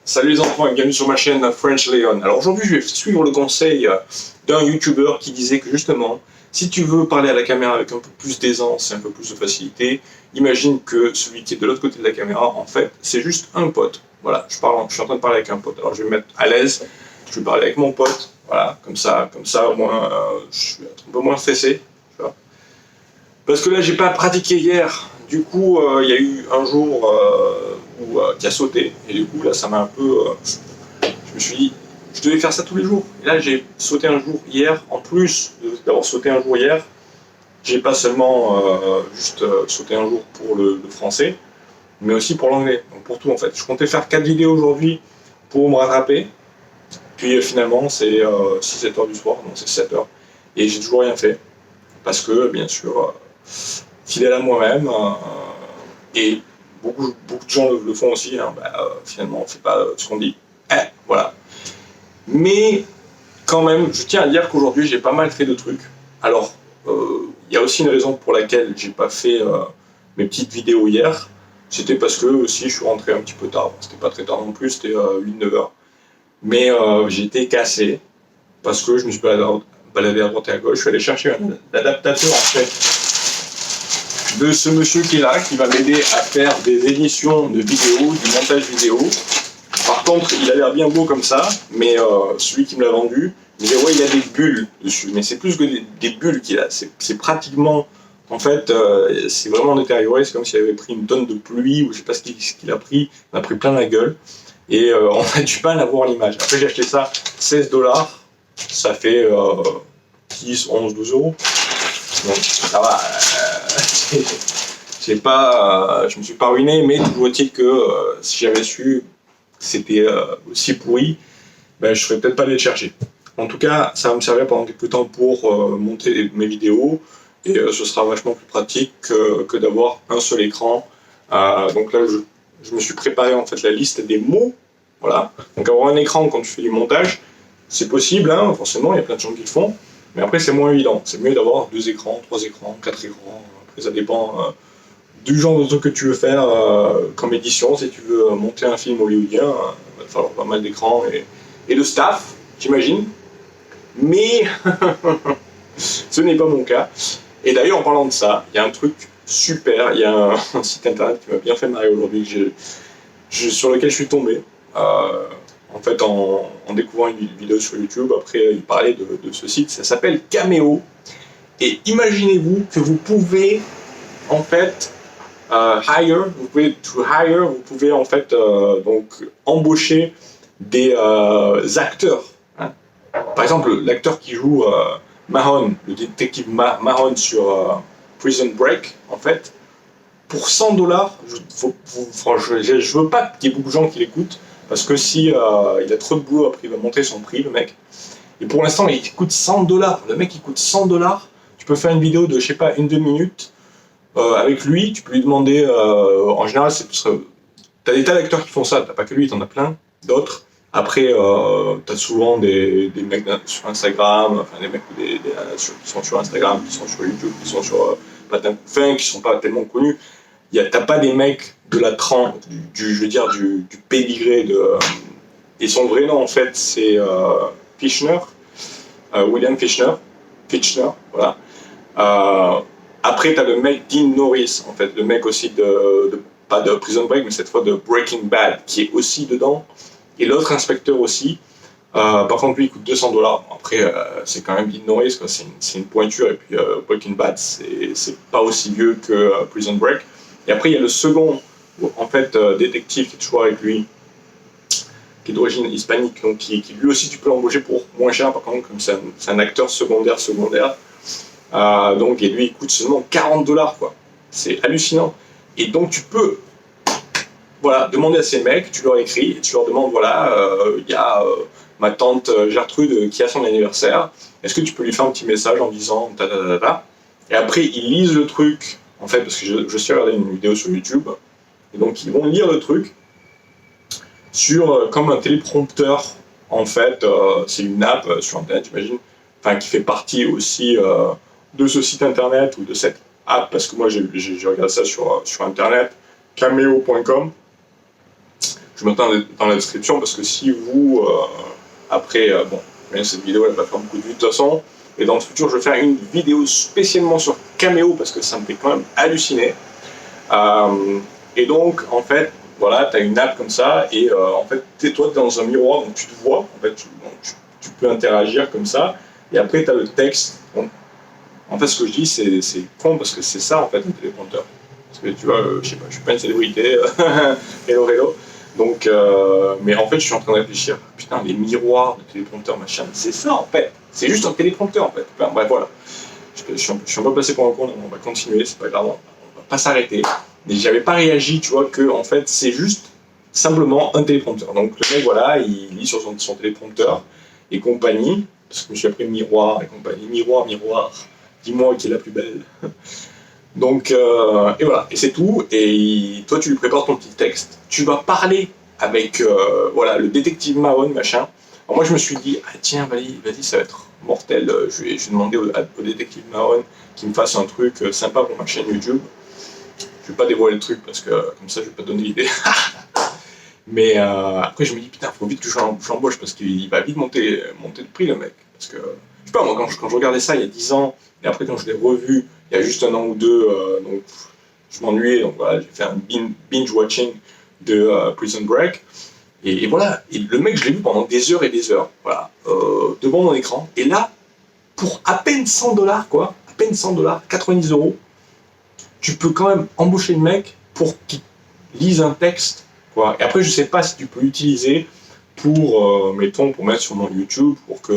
Salut les enfants et bienvenue sur ma chaîne French Leon. Alors aujourd'hui je vais suivre le conseil d'un YouTuber qui disait que justement, si tu veux parler à la caméra avec un peu plus d'aisance et un peu plus de facilité, imagine que celui qui est de l'autre côté de la caméra, en fait, c'est juste un pote. Voilà, je suis en train de parler avec un pote. Alors je vais me mettre à l'aise, je vais parler avec mon pote, voilà, comme ça au moins je suis un peu moins stressé. Tu vois. Parce que là j'ai pas pratiqué hier, du coup il y a eu un jour qui a sauté, et du coup là ça m'a un peu... je me suis dit, je devais faire ça tous les jours. Et là j'ai sauté un jour hier, en plus d'avoir sauté un jour hier, j'ai pas seulement juste sauté un jour pour le français, mais aussi pour l'anglais, donc pour tout en fait. Je comptais faire 4 vidéos aujourd'hui pour me rattraper, puis finalement c'est 6-7 heures du soir, donc c'est 7 heures, et j'ai toujours rien fait, parce que bien sûr, fidèle à moi-même, et beaucoup de gens le font aussi, hein, finalement on fait pas ce qu'on dit, voilà. Mais quand même, je tiens à dire qu'aujourd'hui j'ai pas mal fait de trucs. Alors, il y a aussi une raison pour laquelle j'ai pas fait mes petites vidéos hier. C'était parce que aussi je suis rentré un petit peu tard. C'était pas très tard non plus, c'était 8-9 heures. Mais j'ai été cassé parce que je me suis baladé à droite et à gauche. Je suis allé chercher un adaptateur en fait de ce monsieur qui est là, qui va m'aider à faire des éditions de vidéos, du montage vidéo. Par contre, il a l'air bien beau comme ça, mais celui qui me l'a vendu, il me dit ouais, il y a des bulles dessus, mais c'est plus que des bulles qu'il a, c'est pratiquement, en fait, c'est vraiment détérioré, c'est comme s'il avait pris une tonne de pluie, ou je sais pas ce qu'il a pris, il a pris plein la gueule, et on a du mal à voir l'image. Après j'ai acheté ça 16$, ça fait 10, 11, 12 euros, donc ça va, je me suis pas ruiné, mais toujours est-il que si j'avais su c'était aussi pourri, ben, je ne serais peut-être pas allé le chercher. En tout cas, ça va me servir pendant quelques temps pour monter mes vidéos, et ce sera vachement plus pratique que d'avoir un seul écran. Donc là, je me suis préparé en fait la liste des mots. Voilà. Donc avoir un écran quand tu fais du montage, c'est possible, hein, forcément, il y a plein de gens qui le font, mais après c'est moins évident. C'est mieux d'avoir 2 écrans, 3 écrans, 4 écrans, après ça dépend du genre de truc que tu veux faire comme édition. Si tu veux monter un film hollywoodien, il va te falloir pas mal d'écran et de staff, j'imagine. Mais ce n'est pas mon cas. Et d'ailleurs, en parlant de ça, il y a un truc super, il y a un site internet qui m'a bien fait marrer aujourd'hui, sur lequel je suis tombé. En fait, en découvrant une vidéo sur YouTube, après il parlait de ce site, ça s'appelle Cameo. Et imaginez-vous que vous pouvez, en fait, vous pouvez en fait donc embaucher des acteurs. Hein. Par exemple, l'acteur qui joue Mahon, le détective Mahon sur Prison Break, en fait, pour 100$, je veux pas qu'il y ait beaucoup de gens qui l'écoutent, parce que si il a trop de boulot, après il va monter son prix, le mec. Et pour l'instant, il coûte 100$. Le mec, il coûte 100$. Tu peux faire une vidéo de, je sais pas, 1-2 minutes. Avec lui, tu peux lui demander, en général, t'as des tas d'acteurs qui font ça, t'as pas que lui, t'en as plein d'autres. Après, t'as souvent des mecs sur Instagram, enfin des mecs qui sont sur Instagram, qui sont sur YouTube, qui sont sur qui sont pas tellement connus. T'as pas des mecs de la trempe, je veux dire, du pédigré de... et son vrai nom, en fait, c'est Fichtner, William Fichtner, voilà. Après, tu as le mec Dean Norris, en fait, le mec aussi pas de Prison Break, mais cette fois de Breaking Bad, qui est aussi dedans, et l'autre inspecteur aussi. Par contre, lui, il coûte 200$. Après, c'est quand même Dean Norris, quoi. C'est une pointure, et puis Breaking Bad, c'est pas aussi vieux que Prison Break. Et après, il y a le second, en fait, détective qui est toujours avec lui, qui est d'origine hispanique, donc qui lui aussi, tu peux l'embaucher pour moins cher, par contre, comme c'est un acteur secondaire. Donc, et lui, il coûte seulement 40$, quoi. C'est hallucinant. Et donc, tu peux, voilà, demander à ces mecs, tu leur écris, et tu leur demandes, voilà, il y a ma tante Gertrude qui a son anniversaire, est-ce que tu peux lui faire un petit message en disant ta. Et après, ils lisent le truc, en fait, parce que je suis regardé une vidéo sur YouTube, et donc ils vont lire le truc sur, comme un téléprompteur, en fait, c'est une app sur Internet, j'imagine, enfin, qui fait partie aussi de ce site internet ou de cette app, parce que moi j'ai regardé ça sur internet, cameo.com. je mets dans la description parce que si vous, après, bon, mais cette vidéo elle va faire beaucoup de vues de toute façon, et dans le futur je vais faire une vidéo spécialement sur Cameo parce que ça me fait quand même halluciner. Et donc en fait, voilà, tu as une app comme ça, et en fait, toi tu es dans un miroir, donc tu te vois, en fait, tu peux interagir comme ça, et après tu as le texte. Donc, en fait, ce que je dis, c'est con parce que c'est ça en fait un téléprompteur. Parce que tu vois, je sais pas, je suis pas une célébrité, hello hello. Donc, mais en fait, je suis en train de réfléchir. Putain, les miroirs de téléprompteur, machin, c'est ça en fait. C'est juste un téléprompteur en fait. Enfin, bref, voilà. Je suis un peu passé pour un con, on va continuer, c'est pas grave, on va pas s'arrêter. Mais j'avais pas réagi, tu vois, que en fait, c'est juste simplement un téléprompteur. Donc le mec, voilà, il lit sur son téléprompteur et compagnie, parce que je me suis appris miroir et compagnie, miroir, miroir, dis-moi qui est la plus belle. Donc, et voilà, et c'est tout. Et toi, tu lui prépares ton petit texte. Tu vas parler avec voilà, le détective Mahone, machin. Alors moi, je me suis dit, ah tiens, vas-y, ça va être mortel. Je vais demander au détective Mahone qu'il me fasse un truc sympa pour ma chaîne YouTube. Je vais pas dévoiler le truc parce que comme ça, je vais pas donner l'idée. Mais après, je me dis, putain, faut vite que j'embauche parce qu'il va vite monter le prix, le mec. Parce que, je sais pas, moi, quand je regardais ça il y a 10 ans, et après, quand je l'ai revu il y a juste un an ou deux, donc je m'ennuyais, donc voilà, j'ai fait un binge-watching de Prison Break. Et voilà, et le mec, je l'ai vu pendant des heures et des heures, voilà, devant mon écran. Et là, pour à peine 100 $, quoi, à peine 100 $, 90 €, tu peux quand même embaucher le mec pour qu'il lise un texte, quoi. Et après, je sais pas si tu peux l'utiliser pour, mettons, pour mettre sur mon YouTube, pour que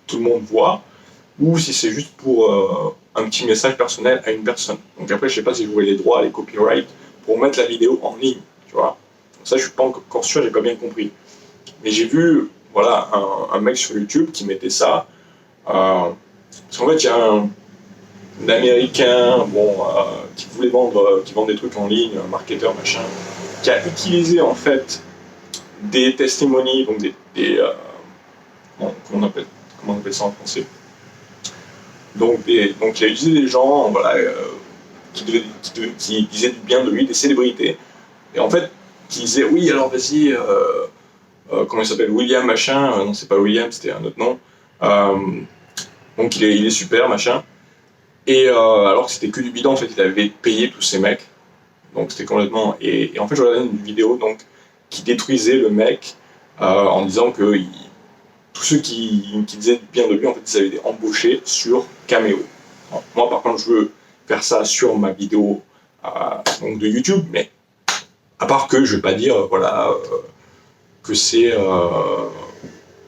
tout le monde voit, ou si c'est juste pour un petit message personnel à une personne. Donc après, je sais pas si j'aurai les droits, les copyrights, pour mettre la vidéo en ligne, tu vois. Donc ça, je suis pas encore sûr, j'ai pas bien compris. Mais j'ai vu, voilà, un mec sur YouTube qui mettait ça, parce qu'en fait, il y a un Américain, bon, qui voulait vendre, qui vend des trucs en ligne, un marketeur, machin, qui a utilisé, en fait, des testimonies, donc bon, comment on appelle ça en français? Donc il a utilisé des gens, voilà, qui disaient du bien de lui, des célébrités, et en fait, qui disaient, oui, alors vas-y, comment il s'appelle, William machin, non c'est pas William, c'était un autre nom, donc il est super, machin, et alors que c'était que du bidon, en fait, il avait payé tous ces mecs, donc c'était complètement, et en fait, je regardais une vidéo, donc, qui détruisait le mec, en disant que tous ceux qui disaient bien de lui, en fait, ils avaient été embauchés sur Cameo. Alors, moi, par contre, je veux faire ça sur ma vidéo donc de YouTube, mais à part que je vais pas dire, voilà, que c'est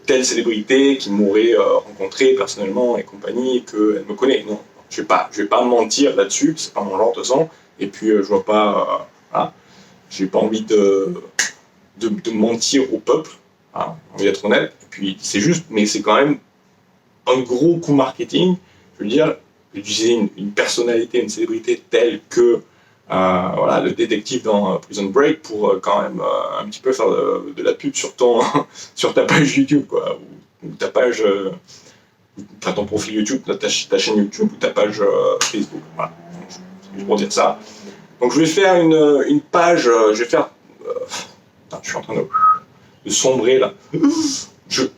telle célébrité qui m'aurait rencontré personnellement et compagnie, et qu'elle me connaît. Non, je vais pas mentir là-dessus, c'est pas mon genre de toute façon, et puis je vois pas, voilà, j'ai pas envie de mentir au peuple, hein, on va être honnête, et puis c'est juste, mais c'est quand même un gros coup marketing, je veux dire, utiliser une personnalité, une célébrité telle que voilà, le détective dans Prison Break pour quand même un petit peu faire de la pub sur sur ta page YouTube, quoi, ou ta page, enfin ton profil YouTube, ta chaîne YouTube ou ta page Facebook, voilà, c'est juste pour dire ça. Donc je vais faire une page, je vais faire, je suis en train de sombrer là.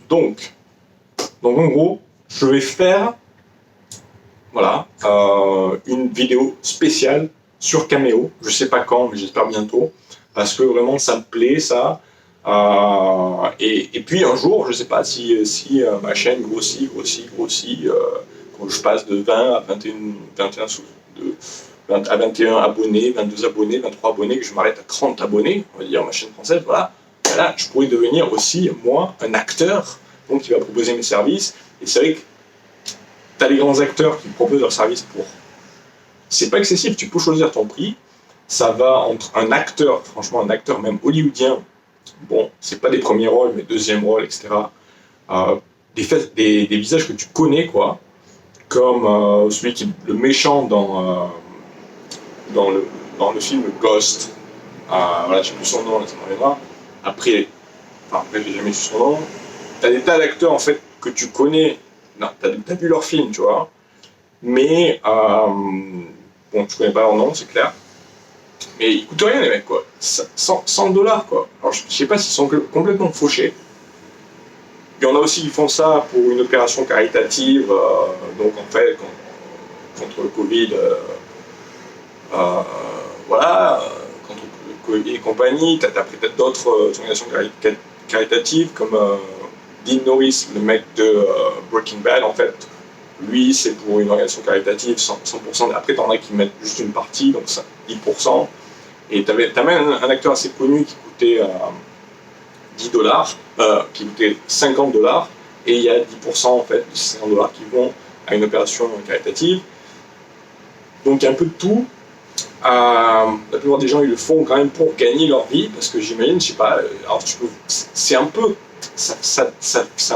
Donc en gros, je vais faire, voilà, une vidéo spéciale sur Cameo. Je sais pas quand, mais j'espère bientôt, parce que vraiment ça me plaît ça. Et puis un jour, je sais pas si ma chaîne grossit, quand je passe de 20 à 21 de 20 à 21 abonnés, 22 abonnés, 23 abonnés, que je m'arrête à 30 abonnés, on va dire ma chaîne française, voilà. Et là, je pourrais devenir aussi, moi, un acteur, donc qui va proposer mes services. Et c'est vrai que tu as les grands acteurs qui proposent leurs services pour. C'est pas excessif, tu peux choisir ton prix. Ça va entre un acteur, franchement, un acteur même hollywoodien, bon, c'est pas des premiers rôles, mais deuxième rôle, etc. Des visages que tu connais, quoi, comme celui qui est le méchant dans le film Ghost. Voilà, je sais plus son nom, là, ça m'en reviendra. Après, j'ai jamais su son nom. T'as des tas d'acteurs, en fait, que tu connais. Non, t'as vu leurs films, tu vois. Mais, bon, tu connais pas leur nom, c'est clair. mais ils coûtent rien les mecs quoi. 100 dollars quoi. Alors je sais pas s'ils sont complètement fauchés. Il y en a aussi qui font ça pour une opération caritative, donc en fait contre le Covid, voilà, contre le Covid et compagnie. T'as peut-être d'autres organisations caritatives comme Dean Norris, le mec de Breaking Bad en fait. Lui, c'est pour une organisation caritative 100%. Après, t'en as qui mettent juste une partie, donc 10%. Et t'as même un acteur assez connu qui coûtait 10 dollars, qui coûtait 50 dollars, et il y a 10% en fait de ces 50 dollars qui vont à une opération caritative. Donc il y a un peu de tout. La plupart des gens ils le font quand même pour gagner leur vie, parce que j'imagine, je sais pas, alors c'est un peu, ça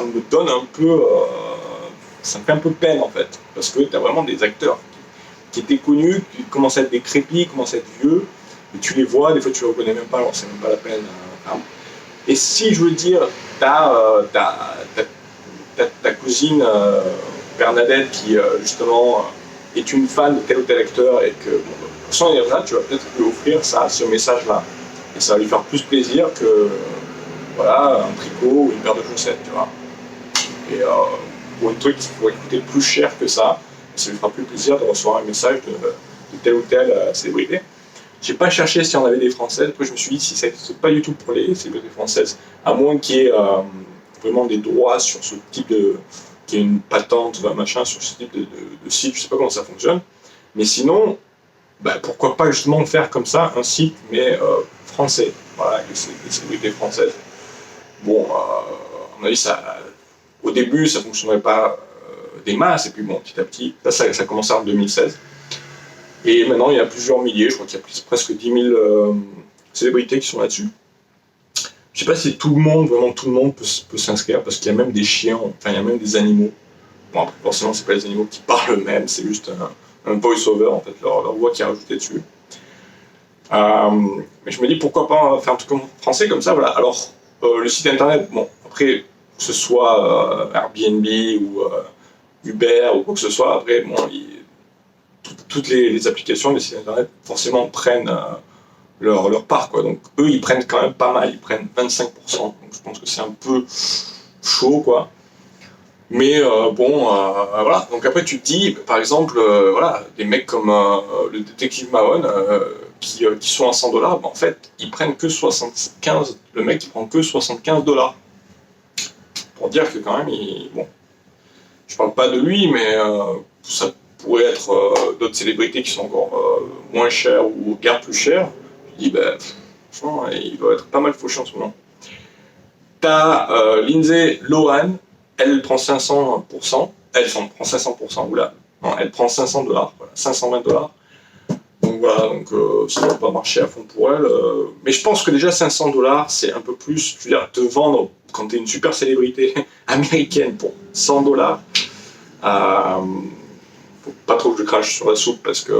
me donne un peu, ça me fait un peu peine en fait, parce que tu as vraiment des acteurs qui étaient connus, qui commencent à être décrépits, commencent à être vieux, et tu les vois, des fois tu les reconnais même pas, alors c'est même pas la peine. Et si je veux dire, ta cousine Bernadette qui justement est une fan de tel ou tel acteur et que sans dire là, tu vas peut-être lui offrir ça, ce message-là, et ça va lui faire plus plaisir que voilà un tricot ou une paire de chaussettes, tu vois. Et pour un truc qui pourrait coûter plus cher que ça lui fera plus plaisir de recevoir un message de telle ou telle célébrité. J'ai pas cherché s'il y en avait des françaises, après je me suis dit si c'est pas du tout pour les célébrités françaises, à moins qu'il y ait vraiment des droits sur ce type de, qu'il y ait une patente, machin, sur ce type de site, je sais pas comment ça fonctionne, mais sinon, bah, pourquoi pas justement faire comme ça un site, mais français, voilà, avec des célébrités françaises. Bon, à mon avis, au début, ça fonctionnerait pas des masses, et puis bon, petit à petit, là, ça a commencé en 2016. Et maintenant, il y a plusieurs milliers, je crois qu'il y a presque 10 000 célébrités qui sont là-dessus. Je sais pas si tout le monde, vraiment tout le monde peut s'inscrire, parce qu'il y a même des chiens, enfin il y a même des animaux. Bon, après, forcément, c'est pas les animaux qui parlent eux-mêmes, c'est juste un voice-over, en fait, leur voix qui est rajoutée dessus. Mais je me dis, pourquoi pas faire un truc français comme ça, voilà. Alors, le site internet, bon, après, que ce soit Airbnb ou Uber ou quoi que ce soit, après, bon, toutes les applications, les sites internet, forcément prennent leur part, quoi. Donc eux, ils prennent quand même pas mal, ils prennent 25%. Donc je pense que c'est un peu chaud, quoi. Mais bon, voilà. Donc après, tu te dis, par exemple, voilà, des mecs comme le détective Mahone, qui sont à 100 dollars, ben, en fait, ils prennent que 75. Le mec, il prend que 75 dollars. Pour dire que quand même, bon, je parle pas de lui, mais ça pourrait être d'autres célébrités qui sont encore moins chères ou bien plus chères. Je dis, ben, franchement, il doit être pas mal fauché en ce moment. T'as Lindsay Lohan, elle prend 500%, elle prend 500%, oula, non, elle prend 500 dollars, voilà, 520 dollars. Donc voilà, donc ça ne va pas marcher à fond pour elle. Mais je pense que déjà 500 dollars, c'est un peu plus, je veux dire, te vendre quand tu es une super célébrité américaine pour 100 dollars. Faut pas trop que je crache sur la soupe parce que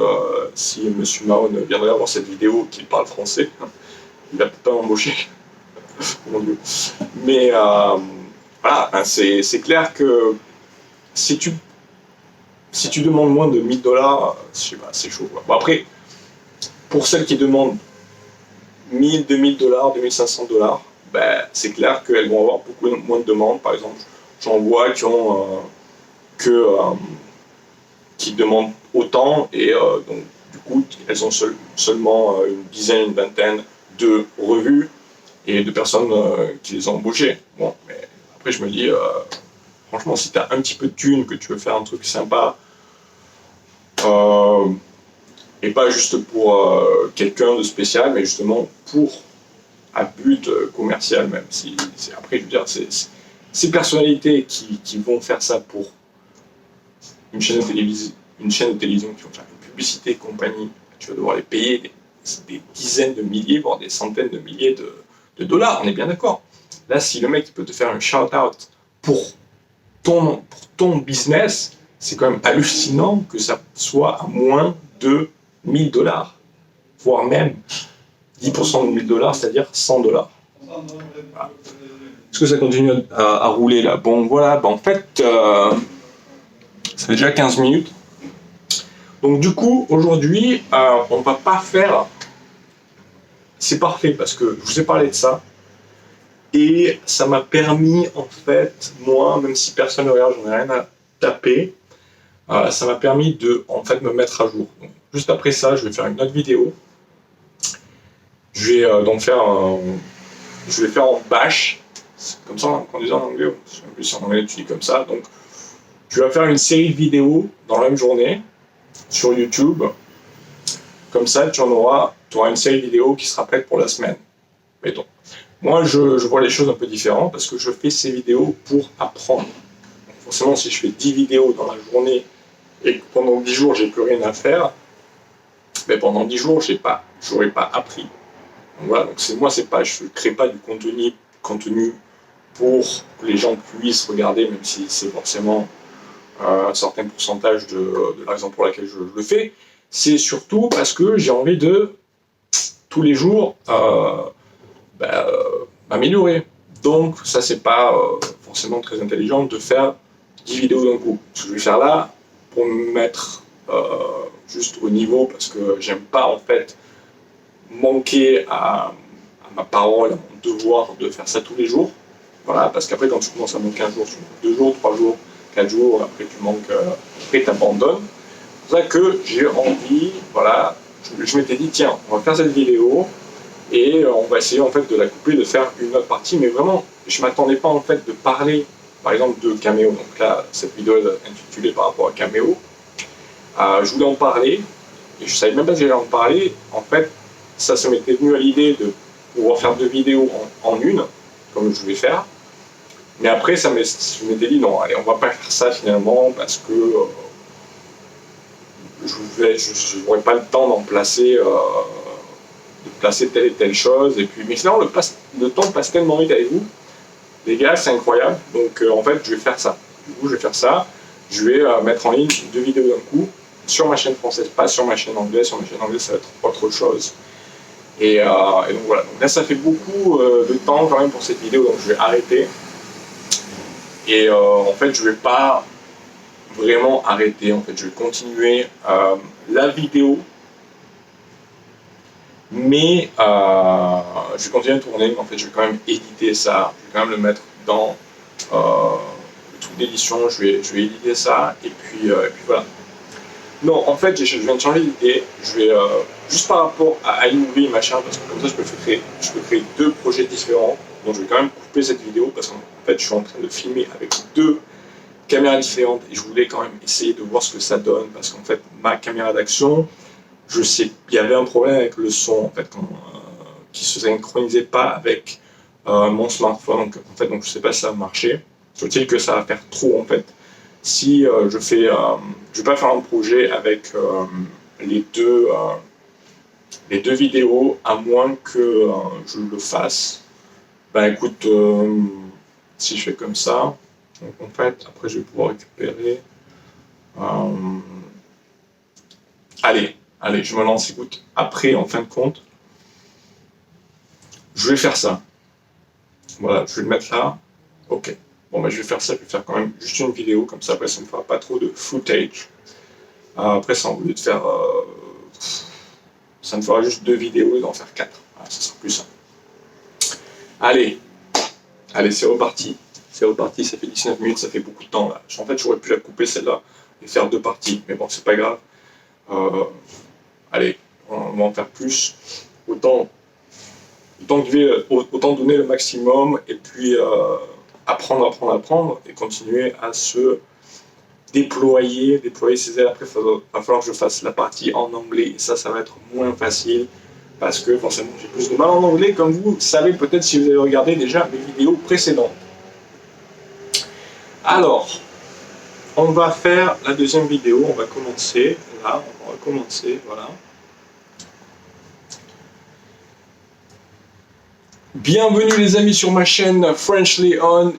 si M. Mahone viendrait voir cette vidéo qu'il parle français, il va peut-être pas m'embaucher. Mon Dieu. Mais voilà, hein, c'est clair que si tu demandes moins de 1000 dollars, je sais pas, c'est chaud, quoi. Bon, après, pour celles qui demandent 1000, 2000 dollars, 2500 dollars, ben, c'est clair qu'elles vont avoir beaucoup moins de demandes. Par exemple, j'en vois qui demandent autant et donc du coup elles ont seulement une dizaine, une vingtaine de revues et de personnes qui les ont embauchées. Bon, mais après je me dis, franchement, si tu as un petit peu de thune, que tu veux faire un truc sympa, et pas juste pour quelqu'un de spécial, mais justement pour un but commercial, même si après je veux dire, ces personnalités qui vont faire ça pour une chaîne de télévision qui vont faire une publicité et compagnie, tu vas devoir les payer des dizaines de milliers, voire des centaines de milliers de dollars, on est bien d'accord. Là, si le mec peut te faire un shout-out pour ton business, c'est quand même hallucinant que ça soit à moins de 1000 dollars, voire même 10% de 1000 dollars, c'est-à-dire 100 dollars. Voilà. Est-ce que ça continue à rouler là? Bon, voilà, en fait, ça fait déjà 15 minutes. Donc du coup, aujourd'hui, on va pas faire c'est parfait parce que je vous ai parlé de ça et ça m'a permis en fait, moi, même si personne ne regarde, j'en ai rien à taper, ça m'a permis de en fait me mettre à jour. Donc, juste après ça, je vais faire une autre vidéo. Je vais je vais faire en bash, c'est comme ça qu'on dit en anglais, en plus en anglais tu dis comme ça. Donc tu vas faire une série de vidéos dans la même journée sur YouTube. Comme ça, tu auras une série de vidéos qui sera prête pour la semaine. Mettons. Moi, je vois les choses un peu différentes parce que je fais ces vidéos pour apprendre. Donc, forcément, si je fais 10 vidéos dans la journée et que pendant 10 jours, j'ai plus rien à faire, mais pendant 10 jours, j'aurais pas appris. Donc, voilà, donc je ne crée pas du contenu pour que les gens puissent regarder, même si c'est forcément un certain pourcentage de la raison pour laquelle je le fais. C'est surtout parce que j'ai envie de, tous les jours, m'améliorer. Donc ça, c'est pas forcément très intelligent de faire 10 vidéos d'un coup. Ce que je vais faire là, pour me mettre juste au niveau, parce que j'aime pas en fait manquer à ma parole, à mon devoir de faire ça tous les jours. Voilà, parce qu'après, quand tu commences à manquer un jour, 2 jours, 3 jours, 4 jours, après tu manques, après tu abandonnes. C'est pour ça que j'ai envie, voilà, je m'étais dit, tiens, on va faire cette vidéo et on va essayer en fait de la couper, de faire une autre partie, mais vraiment, je m'attendais pas en fait de parler, par exemple, de Cameo. Donc là, cette vidéo est intitulée par rapport à Cameo. Je voulais en parler, et je savais même pas si j'allais en parler. En fait, ça m'était venu à l'idée de pouvoir faire 2 vidéos en une, comme je vais faire. Mais après, je m'étais dit, non, allez, on va pas faire ça finalement, parce que je n'aurais pas le temps de placer telle et telle chose. Et puis, mais sinon, le temps passe tellement vite avec vous, les gars, c'est incroyable. Donc, en fait, je vais faire ça. Du coup, je vais faire ça. Je vais mettre en ligne 2 vidéos d'un coup sur ma chaîne française, pas sur ma chaîne anglaise. Sur ma chaîne anglaise, ça va être autre chose. Et donc voilà. Donc là, ça fait beaucoup de temps quand même pour cette vidéo, donc je vais arrêter. Et en fait, je vais pas vraiment arrêter. En fait, je vais continuer la vidéo, mais je vais continuer à tourner. En fait, je vais quand même éditer ça. Je vais quand même le mettre dans le truc d'édition. Je vais éditer ça et puis voilà. Non, en fait, je viens de changer d'idée. Je vais juste par rapport à iMovie machin, parce que comme ça, je peux créer 2 projets différents. Donc, je vais quand même couper cette vidéo parce qu'en fait, je suis en train de filmer avec 2 caméras différentes et je voulais quand même essayer de voir ce que ça donne parce qu'en fait, ma caméra d'action, je sais, il y avait un problème avec le son en fait, qui se synchronisait pas avec mon smartphone. Donc, en fait, je sais pas si ça va marcher. Sauf-t-il que ça va faire trop en fait. Si je vais pas faire un projet avec les deux vidéos, à moins que je le fasse. Ben écoute, si je fais comme ça, donc en fait, après je vais pouvoir récupérer. Allez, je me lance, écoute. Après, en fin de compte, je vais faire ça. Voilà, je vais le mettre là. Ok. Bon, ben je vais faire ça, je vais faire quand même juste une vidéo, comme ça, après ça ne me fera pas trop de footage. Après, ça, au lieu de faire. Ça me fera juste 2 vidéos et d'en faire 4. Voilà, ça sera plus simple. Allez, c'est reparti. C'est reparti, ça fait 19 minutes, ça fait beaucoup de temps là. En fait, j'aurais pu la couper celle-là et faire 2 parties, mais bon, c'est pas grave. Allez, on va en faire plus. Autant donner le maximum et puis apprendre et continuer à se déployer ses ailes. Après, il va falloir que je fasse la partie en anglais et ça va être moins facile parce que forcément j'ai plus de mal en anglais, comme vous savez peut-être si vous avez regardé déjà mes vidéos précédentes. Alors, on va faire la deuxième vidéo, on va commencer là, voilà. Bienvenue les amis sur ma chaîne Frenchly On